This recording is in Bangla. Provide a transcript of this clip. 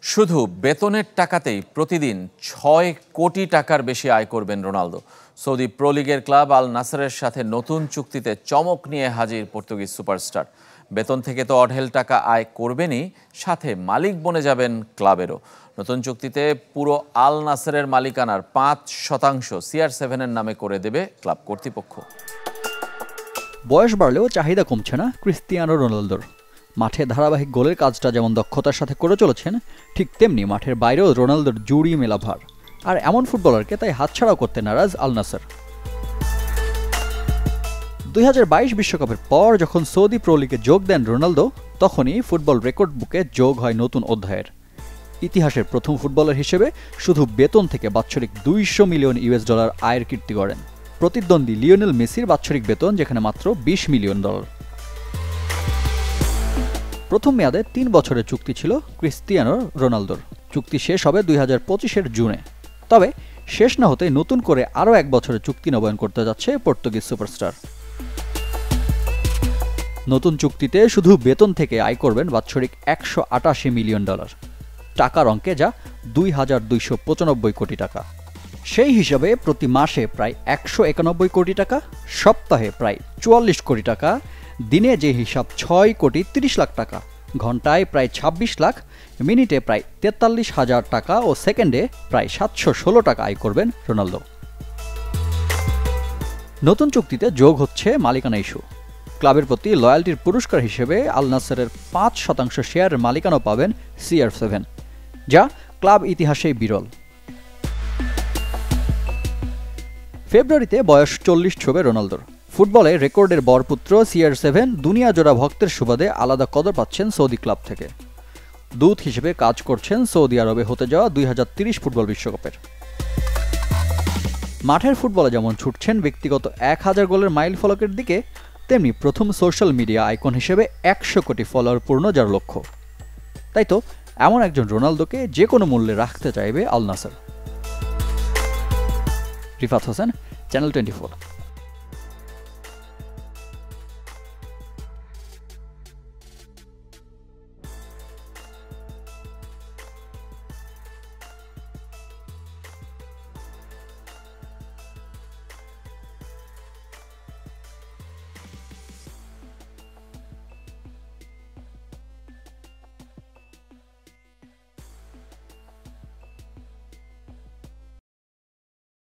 শুধু বেতনের টাকাতেই প্রতিদিন ৬ কোটি টাকার বেশি আয় করবেন রোনালদো। সৌদি প্রো লিগের ক্লাব আল নাসরের সাথে নতুন চুক্তিতে চমক নিয়ে হাজির পর্তুগিজ সুপারস্টার। বেতন থেকে তো অঢেল টাকা আয় করবেনই, সাথে মালিক বনে যাবেন ক্লাবেরও। নতুন চুক্তিতে পুরো আল নাসরের মালিকানার ৫% CR7-এর নামে করে দেবে ক্লাব কর্তৃপক্ষ। বয়স বাড়লেও চাহিদা কমছে না ক্রিস্টিয়ানো রোনালদোর। মাঠে ধারাবাহিক গোলের কাজটা যেমন দক্ষতার সাথে করে চলেছেন, ঠিক তেমনি মাঠের বাইরেও রোনালদোর জুড়ি মেলা ভার। আর এমন ফুটবলারকে তাই হাতছাড়াও করতে নারাজ আল নাসর। ২০২২ বিশ্বকাপের পর যখন সৌদি প্রো লিগে যোগ দেন রোনালদো, তখনই ফুটবল রেকর্ড বুকে যোগ হয় নতুন অধ্যায়ের। ইতিহাসের প্রথম ফুটবলার হিসেবে শুধু বেতন থেকে বাৎসরিক $200 মিলিয়ন আয়ের কীর্তি গড়েন প্রতিদ্বন্দ্বী লিওনেল মেসির বাৎসরিক বেতন, যেখানে মাত্র $20 মিলিয়ন। প্রথম মেয়াদে ৩ বছরের চুক্তি ছিল ক্রিস্টিয়ানো রোনালদোর। চুক্তি শেষ হবে ২০২৫-এর জুনে। তবে শেষ না হতে নতুন করে আরও 1 বছরের চুক্তি নবায়ন করতে যাচ্ছে পর্তুগিজ সুপারস্টার। নতুন চুক্তিতে শুধু বেতন থেকে আয় করবেন বাৎসরিক $188 মিলিয়ন, টাকার অঙ্কে যা ২,২৯৫ কোটি টাকা। সেই হিসাবে প্রতি মাসে প্রায় ১৯১ কোটি টাকা, সপ্তাহে প্রায় ৪৪ কোটি টাকা, দিনে যে হিসাব ৬ কোটি ৩০ লাখ টাকা, ঘন্টায় প্রায় ২৬ লাখ, মিনিটে প্রায় ৪৩,০০০ টাকা ও সেকেন্ডে প্রায় ৭১৬ টাকা আয় করবেন রোনালদো। নতুন চুক্তিতে যোগ হচ্ছে মালিকানা ইস্যু। ক্লাবের প্রতি লয়্যালটির পুরস্কার হিসেবে আল নাসরের ৫% শেয়ারের মালিকানাও পাবেন CR7, যা ক্লাব ইতিহাসেই বিরল। ফেব্রুয়ারিতে বয়স ৪০ ছবে রোনালদোর। ফুটবলে রেকর্ডের বরপুত্র CR7 দুনিয়া জোড়া ভক্তের সুবাদে আলাদা কদর পাচ্ছেন সৌদি ক্লাব থেকে। দূত হিসেবে কাজ করছেন সৌদি আরবে হতে যাওয়া ২০৩০ ফুটবল বিশ্বকাপের। মাঠের ফুটবলে যেমন ছুটছেন ব্যক্তিগত ১,০০০ গোলের মাইল ফলকের দিকে, তেমনি প্রথম সোশ্যাল মিডিয়া আইকন হিসেবে ১০০ কোটি ফলোয়ার পূর্ণ যার লক্ষ্য। তাই তো এমন একজন রোনালদোকে যে কোনো মূল্যে রাখতে চাইবে আল নাসর। রিফাত হোসেন, চ্যানেল 24।